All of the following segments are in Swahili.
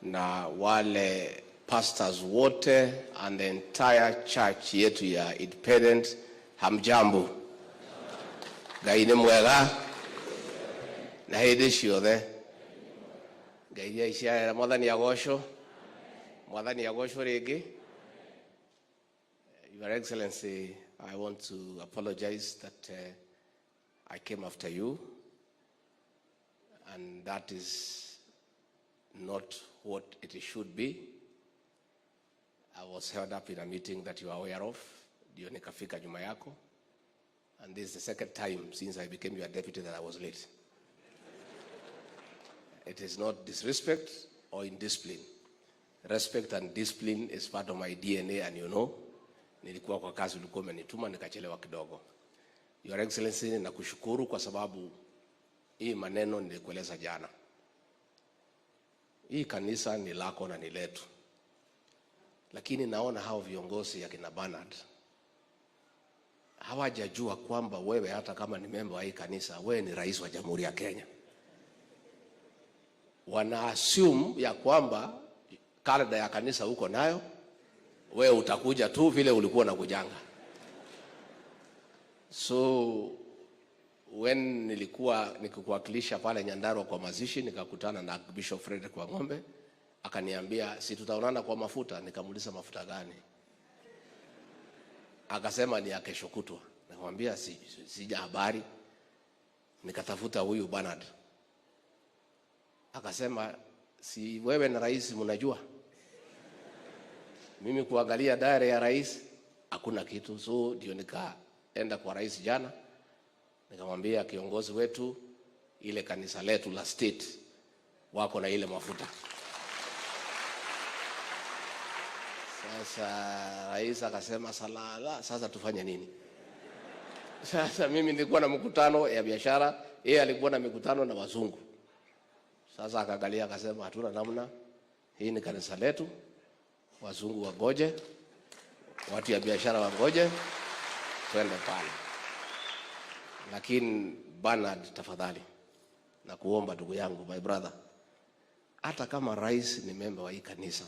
na wale pastors wote and the entire church yetu ya Independent. Hamjambo. Gaine mwega. Na hede ciothe. Gaia cia mwathani agocwo. Mwathani agocwo ringi. Your Excellency, I want to apologize that I came after you, and that is not what it should be. I was held up in a meeting that you are aware of. Ndio nikafika nyuma yako, and this is the second time since I became your deputy that I was late. It is not disrespect or indiscipline. Respect and discipline is part of my DNA, and you know, nilikuwa kwa kazi ulikuwa umenituma nikachelewa kidogo. Your Excellency, nakushukuru kwa sababu hii maneno nilikueleza jana. Hii kanisa ni lako na ni letu. Lakini naona hao viongozi ya kina Bernard hawajajua kwamba wewe hata kama ni member wa hii kanisa, wewe ni rais wa Jamhuri ya Kenya. Wana assume ya kwamba kalenda ya kanisa uko nayo, wewe utakuja tu vile ulikuwa unakujanga. So when nilikuwa nikikuwakilisha pale Nyandarua kwa mazishi, nikakutana na Bishop Frederick kwa Ng'ombe, akaniambia si tutaonana kwa mafuta. Nikamuuliza mafuta gani? Akasema ni ya kesho kutwa. Nikamwambia sija habari. Nikatafuta huyu Bernard. Akasema si wewe na rais mnajua. Mimi kuangalia diary ya rais hakuna kitu. So ndio nikaenda kwa rais jana, nikamwambia kiongozi wetu, ile kanisa letu la state wako na ile mafuta. Sasa rais akasema salala, sasa tufanye nini? Sasa mimi nilikuwa na mkutano ya biashara, yeye alikuwa na mikutano na wazungu. Sasa akaangalia akasema hatuna namna, hii ni kanisa letu, wazungu wagoje, watu ya biashara wagoje, twende pale. Lakini Bernard, tafadhali na kuomba ndugu yangu, my brother, hata kama rais ni member wa hii kanisa,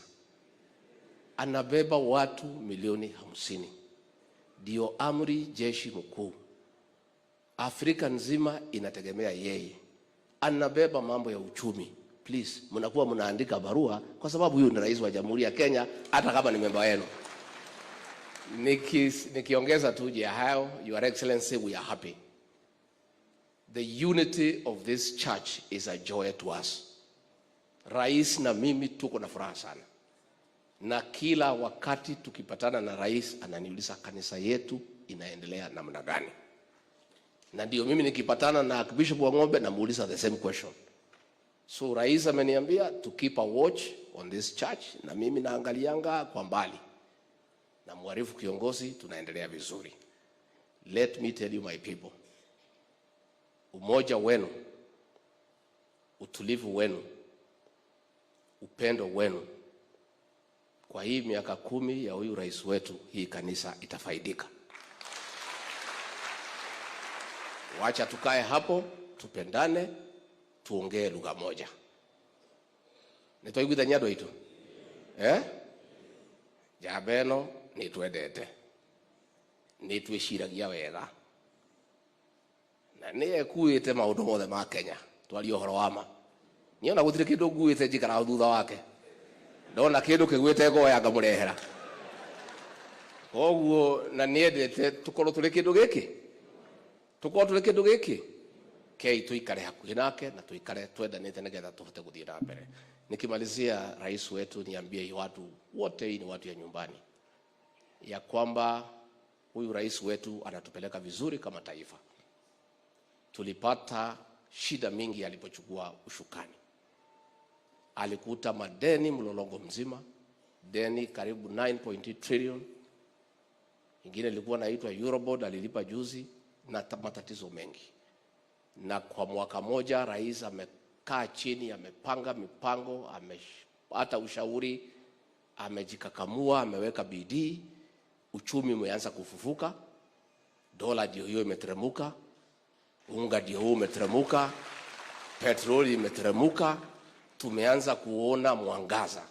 anabeba watu milioni 50. Ndio amri jeshi mkuu. Afrika nzima inategemea yeye. Anabeba mambo ya uchumi. Please, mnakuwa mnaandika barua kwa sababu huyu ni rais wa Jamhuri ya Kenya hata kama ni member wenu. Nikiongeza tu je hayo, Your Excellency, we are happy. The unity of this church is a joy to us. Rais na mimi tuko na furaha sana. Na kila wakati tukipatana na rais ananiuliza kanisa yetu inaendelea namna gani. Na ndio mimi nikipatana na Bishop wa Ng'ombe namuuliza the same question. So rais ameniambia to keep a watch on this church, na mimi naangalianga kwa mbali. Na muarifu kiongozi tunaendelea vizuri. Let me tell you my people. Umoja wenu, utulivu wenu, upendo wenu, kwa hii miaka 10 ya huyu rais wetu, hii kanisa itafaidika. Wacha tukae hapo, tupendane, tuongee lugha moja. Nitoiguitha nyado itu. Jabeno ni twendete. Ni twiciragia wega. Na niye kuite maundu mothe ma Kenya. Twari ohoro wama. Niona gutire kindu nguite njikara thutha wake. Ndona kindu kiguite goya ngamurehera. Koguo na niendete tukorwo tuli kindu giki. Tukorwo tuli kindu giki. Kei tuikare hakuhi nake na tuikare twendanite nigetha tuhote guthii na mbere. Nikimalizia, rais wetu, niambie watu wote, hii ni watu ya nyumbani, ya kwamba huyu rais wetu anatupeleka vizuri kama taifa. Tulipata shida mingi alipochukua ushukani. Alikuta madeni mlolongo mzima, deni karibu 9.8 trillion. Ingine ilikuwa inaitwa Eurobond, alilipa juzi, na matatizo mengi. Na kwa mwaka moja rais amekaa chini, amepanga mipango, amepata ushauri, amejikakamua, ameweka bidii, uchumi umeanza kufufuka, dola ndio hiyo imeteremuka, unga ndio huo umeteremuka, petroli imeteremuka, tumeanza kuona mwangaza.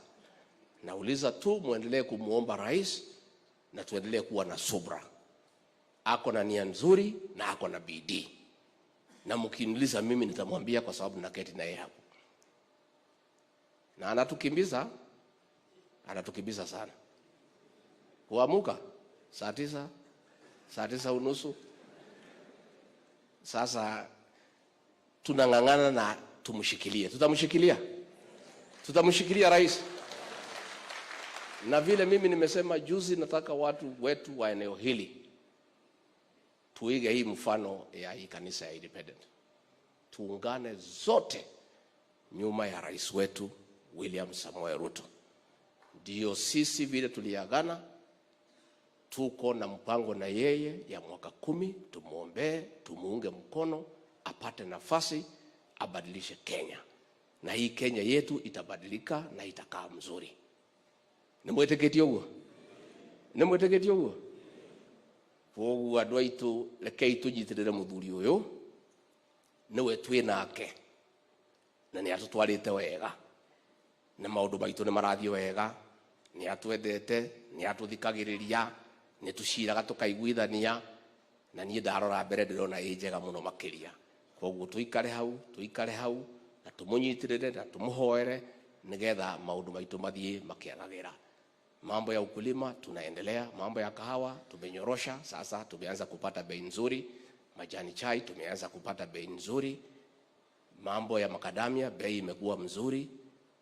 Nauliza tu muendelee kumuomba rais na tuendelee kuwa na subra. Ako na nia nzuri na ako na bidii. Na mkiniuliza mimi nitamwambia kwa sababu naketi na yeye hapo. Na anatukimbiza sana. Kuamuka saa 9:30. Sasa tunang'ang'ana na tumshikilie. Tutamshikilia rais. Na vile mimi nimesema juzi, nataka watu wetu wa eneo hili tuige hii mfano ya hii kanisa ya Independent. Tuungane zote nyuma ya rais wetu William Samoei Ruto. Ndio sisi vile tuliagana, tuko na mpango na yeye ya mwaka 10, tumuombee, tumuunge mkono, apate nafasi, abadilishe Kenya. Na hii Kenya yetu itabadilika na itakaa mzuri. Nimweteketie uguo? Koguo andu aitu rekei tunyitirire muthuri uyu niwe twi nake na ni atutwarite wega na maundu maitu ni marathie wega, ni atwendete, ni atuthikagiriria, ni tuciraga tukaiguithania, na nie ndarora mbere ndirona njega muno makiria. Koguo tuikare hau na tumunyitirire na tumuhoere nigetha maundu maitu mathie makiagagira. Mambo ya ukulima tunaendelea, mambo ya kahawa tumenyorosha, sasa tumeanza kupata bei nzuri, majani chai tumeanza kupata bei nzuri, mambo ya makadamia bei imekuwa mzuri,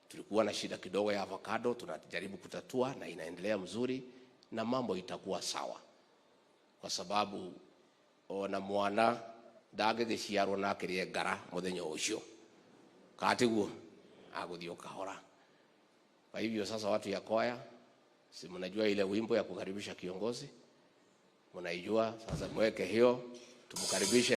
tulikuwa na shida kidogo ya avocado tunajaribu kutatua na inaendelea mzuri, na mambo itakuwa sawa. Kwa sababu ona mwana ndagegeciarwo na akirie ngara muthenya ucio katiguo aguthio kahora. Kwa hivyo sasa watu ya Kwaya, si mnajua ile wimbo ya kukaribisha kiongozi? Mnaijua? Sasa mweke hiyo tumkaribishe.